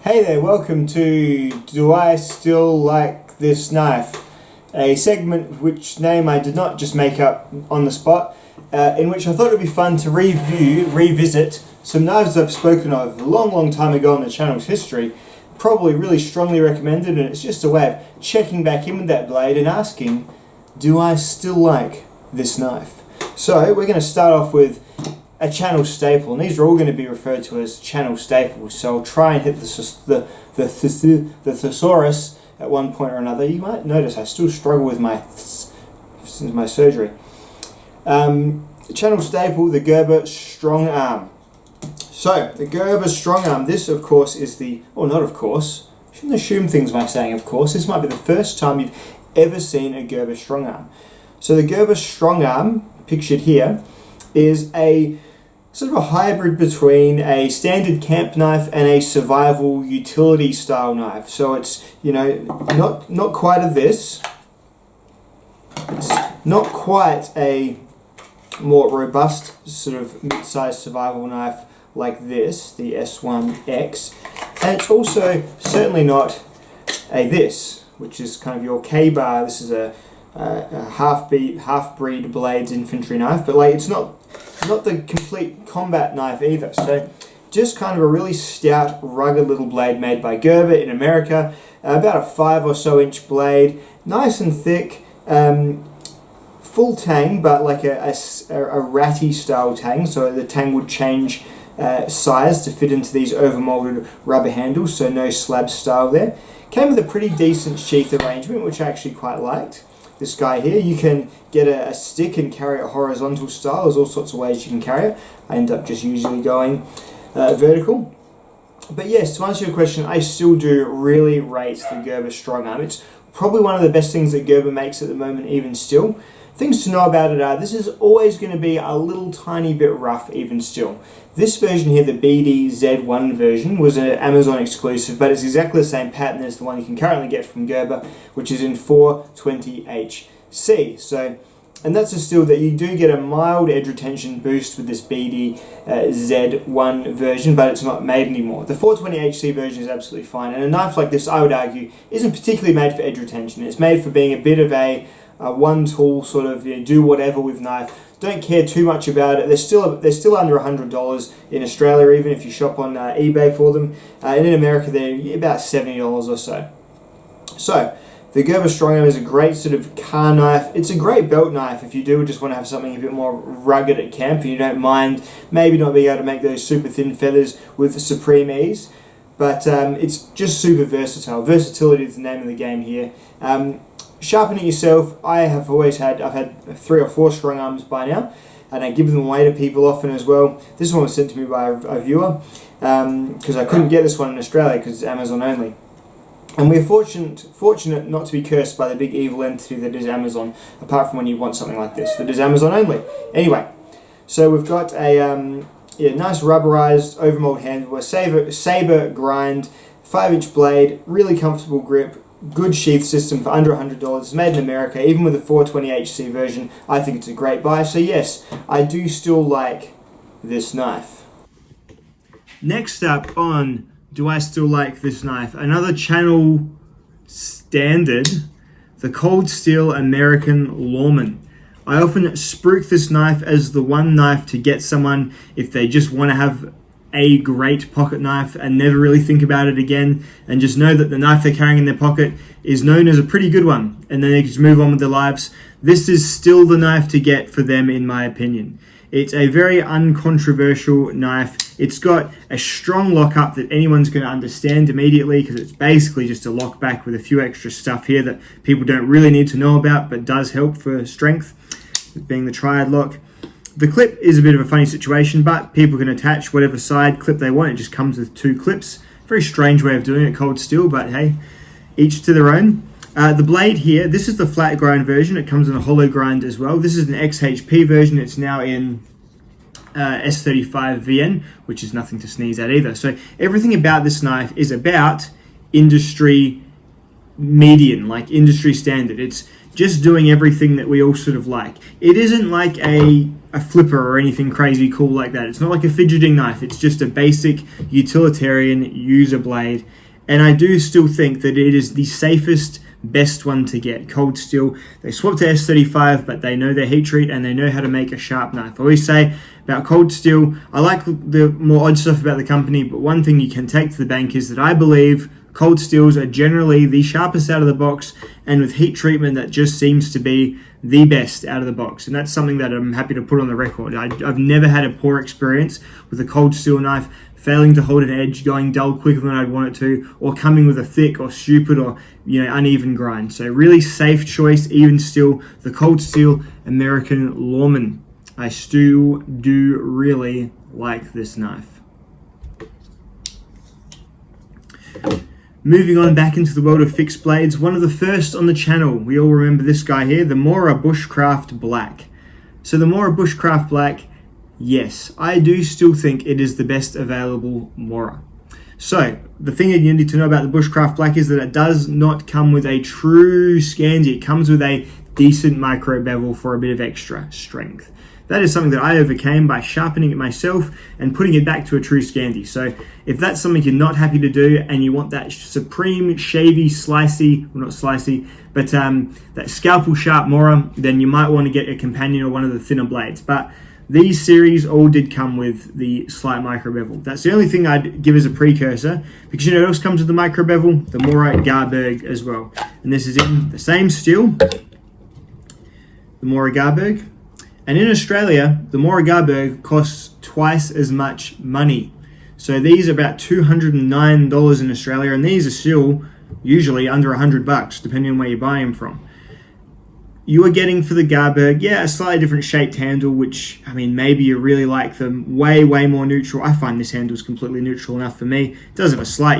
Hey there, welcome to Do I Still Like This Knife? A segment which name I did not just make up on the spot, in which I thought it would be fun to revisit some knives I've spoken of a long time ago in the channel's history, probably really strongly recommended, and it's just a way of checking back in with that blade and asking, do I still like this knife? So we're going to start off with a channel staple, and these are all going to be referred to as channel staples, so I'll try and hit the thesaurus at one point or another. You might notice I still struggle with my since my surgery. Channel staple, the Gerber Strongarm. So, the Gerber Strongarm, this of course is not of course, shouldn't assume things by saying of course, this might be the first time you've ever seen a Gerber Strongarm. So the Gerber Strongarm, pictured here, is a sort of a hybrid between a standard camp knife and a survival utility style knife. So it's, not quite a this. It's not quite a more robust sort of mid-sized survival knife like this, the S1X. And it's also certainly not a this, which is kind of your K-bar. This is a half-breed blades infantry knife, but it's not the complete combat knife either. So just kind of a really stout, rugged little blade made by Gerber in America, about a 5 or so inch blade, nice and thick, full tang, but like a ratty style tang, so the tang would change size to fit into these overmolded rubber handles, so no slab style there. Came with a pretty decent sheath arrangement, which I actually quite liked. This guy here, you can get a stick and carry it horizontal style. There's all sorts of ways you can carry it. I end up just usually going vertical. But yes, to answer your question, I still do really rate the Gerber Strongarm. It's probably one of the best things that Gerber makes at the moment, even still. Things to know about it are, this is always going to be a little tiny bit rough, even still. This version here, the BD-Z1 version, was an Amazon exclusive, but it's exactly the same pattern as the one you can currently get from Gerber, which is in 420HC. So, and that's a steel that you do get a mild edge retention boost with this BD-Z1 version, but it's not made anymore. The 420HC version is absolutely fine, and a knife like this, I would argue, isn't particularly made for edge retention. It's made for being a bit of a one tool sort of do whatever with knife. Don't care too much about it. They're still under $100 in Australia, even if you shop on eBay for them. And in America, they're about $70 or so. So the Gerber Strongarm is a great sort of car knife. It's a great belt knife if you do just want to have something a bit more rugged at camp and you don't mind maybe not being able to make those super thin feathers with supreme ease. But it's just super versatile. Versatility is the name of the game here. Sharpen it yourself. I've had 3 or 4 Strongarms by now, and I give them away to people often as well. This one was sent to me by a viewer because I couldn't get this one in Australia because it's Amazon only. And we're fortunate not to be cursed by the big evil entity that is Amazon, apart from when you want something like this that is Amazon only. Anyway, so we've got a nice rubberized overmold handle, a saber grind, 5-inch blade, really comfortable grip. Good sheath system for under $100. It's made in America, even with a 420HC version. I think it's a great buy. So yes, I do still like this knife. Next up on Do I Still Like This Knife? Another channel standard, the Cold Steel American Lawman. I often spruik this knife as the one knife to get someone if they just want to have a great pocket knife and never really think about it again, and just know that the knife they're carrying in their pocket is known as a pretty good one, and then they just move on with their lives. This is still the knife to get for them, in my opinion. It's a very uncontroversial knife. It's got a strong lockup that anyone's going to understand immediately because it's basically just a lock back with a few extra stuff here that people don't really need to know about but does help for strength, being the triad lock. The clip is a bit of a funny situation, but people can attach whatever side clip they want. It just comes with 2 clips. Very strange way of doing it, cold steel, but hey, each to their own. The blade here, this is the flat grind version. It comes in a hollow grind as well. This is an XHP version. It's now in S35 VN, which is nothing to sneeze at either. So everything about this knife is about industry median, like industry standard. It's just doing everything that we all sort of like. It isn't like a a flipper or anything crazy cool like that. It's not like a fidgeting knife. It's just a basic utilitarian user blade. And I do still think that it is the safest, best one to get. Cold Steel, they swapped to S35, but they know their heat treat and they know how to make a sharp knife. I always say about Cold Steel, I like the more odd stuff about the company, but one thing you can take to the bank is that I believe Cold Steels are generally the sharpest out of the box, and with heat treatment that just seems to be the best out of the box. And that's something that I'm happy to put on the record. I've never had a poor experience with a Cold Steel knife failing to hold an edge, going dull quicker than I'd want it to, or coming with a thick or stupid or uneven grind. So really safe choice, even still, the Cold Steel American Lawman. I still do really like this knife. Moving on back into the world of fixed blades, one of the first on the channel, we all remember this guy here, the Bushcraft Black. So the Bushcraft Black, yes, I do still think it is the best available Mora. So the thing that you need to know about the Bushcraft Black is that it does not come with a true Scandi. It comes with a decent micro bevel for a bit of extra strength. That is something that I overcame by sharpening it myself and putting it back to a true Scandi. So if that's something you're not happy to do and you want that supreme shavy, slicey, well not slicey, but that scalpel sharp Mora, then you might want to get a companion or one of the thinner blades. But these series all did come with the slight micro bevel. That's the only thing I'd give as a precursor, because you know what else comes with the micro bevel? The Mora Gerber as well. And this is in the same steel, the Mora Gerber. And in Australia, the Mora Gerber costs twice as much money. So these are about $209 in Australia, and these are still usually under $100, depending on where you're buying them from. You are getting for the Gerber, a slightly different shaped handle, which, I mean, maybe you really like them. Way more neutral. I find this handle is completely neutral enough for me. It does have a slight,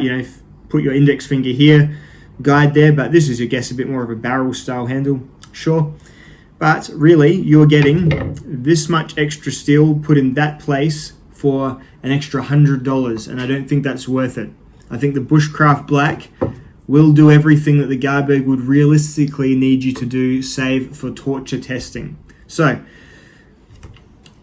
put your index finger here, guide there, but this is, I guess, a bit more of a barrel style handle, sure. But really, you're getting this much extra steel put in that place for an extra $100, and I don't think that's worth it. I think the Bushcraft Black will do everything that the Gerber would realistically need you to do, save for torture testing. So,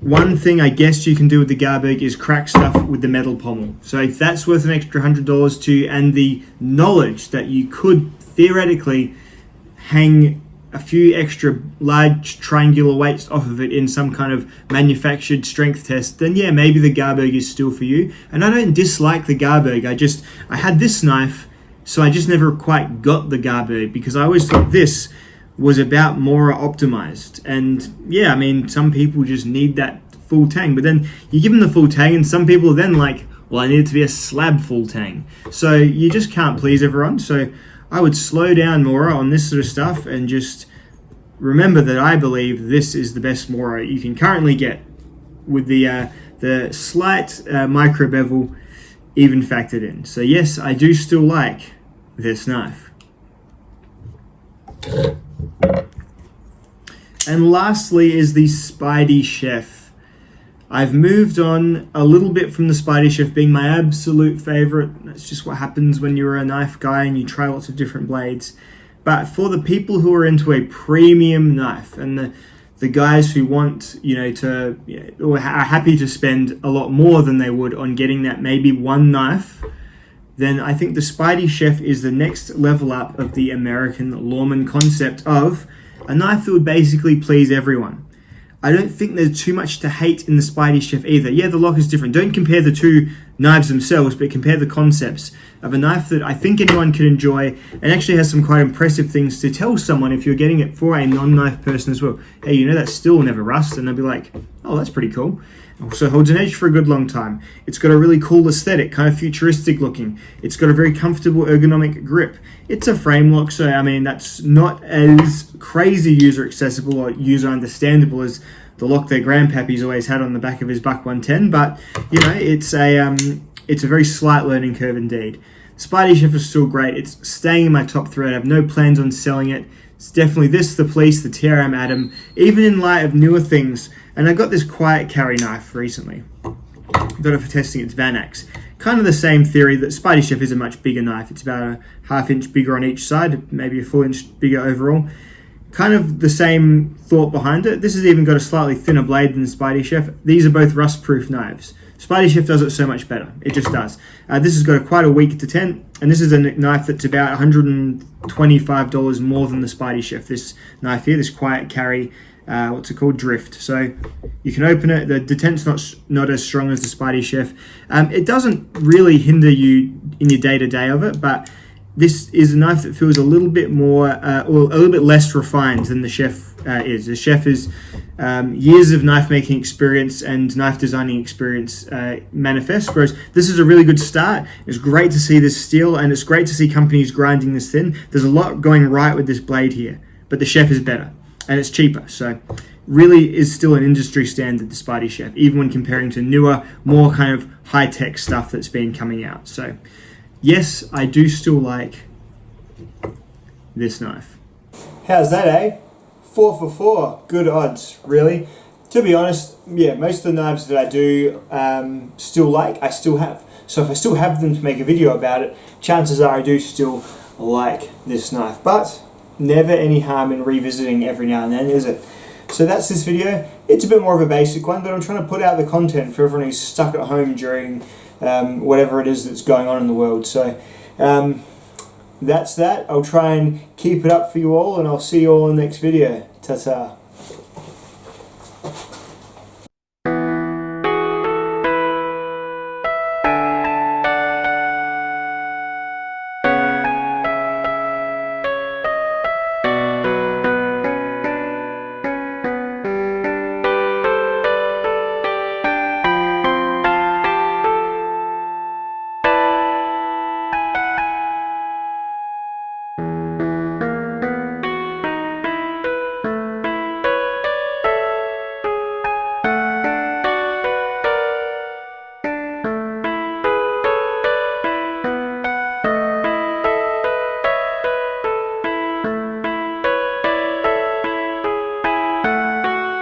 one thing I guess you can do with the Gerber is crack stuff with the metal pommel. So if that's worth an extra $100 to you, and the knowledge that you could theoretically hang a few extra large triangular weights off of it in some kind of manufactured strength test, then yeah, maybe the Gerber is still for you. And I don't dislike the Gerber. I had this knife, so I just never quite got the Gerber, because I always thought this was about Mora optimized. And yeah, I mean, some people just need that full tang, but then you give them the full tang, and some people are then like, well, I need it to be a slab full tang. So you just can't please everyone. So I would slow down Mora on this sort of stuff and just remember that I believe this is the best Mora you can currently get, with the slight micro bevel even factored in. So yes, I do still like this knife. And lastly is the Spydiechef. I've moved on a little bit from the Spydiechef being my absolute favorite. That's just what happens when you're a knife guy and you try lots of different blades. But for the people who are into a premium knife, and the guys who want, or are happy to spend a lot more than they would on getting that maybe one knife, then I think the Spydiechef is the next level up of the American Lawman concept of a knife that would basically please everyone. I don't think there's too much to hate in the Spydiechef either. Yeah, the lock is different. Don't compare the two knives themselves, but compare the concepts of a knife that I think anyone can enjoy, and actually has some quite impressive things to tell someone if you're getting it for a non-knife person as well. Hey, that still will never rust, and they'll be like, oh, that's pretty cool. Also holds an edge for a good long time. It's got a really cool aesthetic, kind of futuristic looking. It's got a very comfortable ergonomic grip. It's a frame lock, so I mean that's not as crazy user accessible or user understandable as the lock their grandpappy's always had on the back of his Buck 110, but it's a very slight learning curve indeed. Spydiechef is still great. It's staying in my top 3. I have no plans on selling it. It's definitely this, the Police, the TRM Atom, even in light of newer things. And I got this quiet carry knife recently. Got it for testing its Vanax. Kind of the same theory that Spydiechef is a much bigger knife. It's about a ½ inch bigger on each side, maybe a full inch bigger overall. kind of the same thought behind it. This has even got a slightly thinner blade than the Spydiechef. These are both rust-proof knives. Spydiechef does it so much better. It just does. This has got quite a weak detent, and this is a knife that's about $125 more than the Spydiechef. This knife here, this quiet carry, what's it called? Drift. So you can open it. The detent's not as strong as the Spydiechef. It doesn't really hinder you in your day-to-day of it, but this is a knife that feels a little bit more, or a little bit less refined than the Chef is. The Chef is years of knife making experience and knife designing experience manifest, whereas this is a really good start. It's great to see this steel, and it's great to see companies grinding this thin. There's a lot going right with this blade here, but the Chef is better, and it's cheaper. So really is still an industry standard, the Spydiechef, even when comparing to newer, more kind of high-tech stuff that's been coming out. So yes, I do still like this knife. How's that, eh? 4 for 4. Good odds, really. To be honest, yeah, most of the knives that I do still like, I still have. So if I still have them to make a video about it, chances are I do still like this knife. But never any harm in revisiting every now and then, is it? So that's this video. It's a bit more of a basic one, but I'm trying to put out the content for everyone who's stuck at home during whatever it is that's going on in the world. So that's that. I'll try and keep it up for you all, and I'll see you all in the next video. Ta-ta.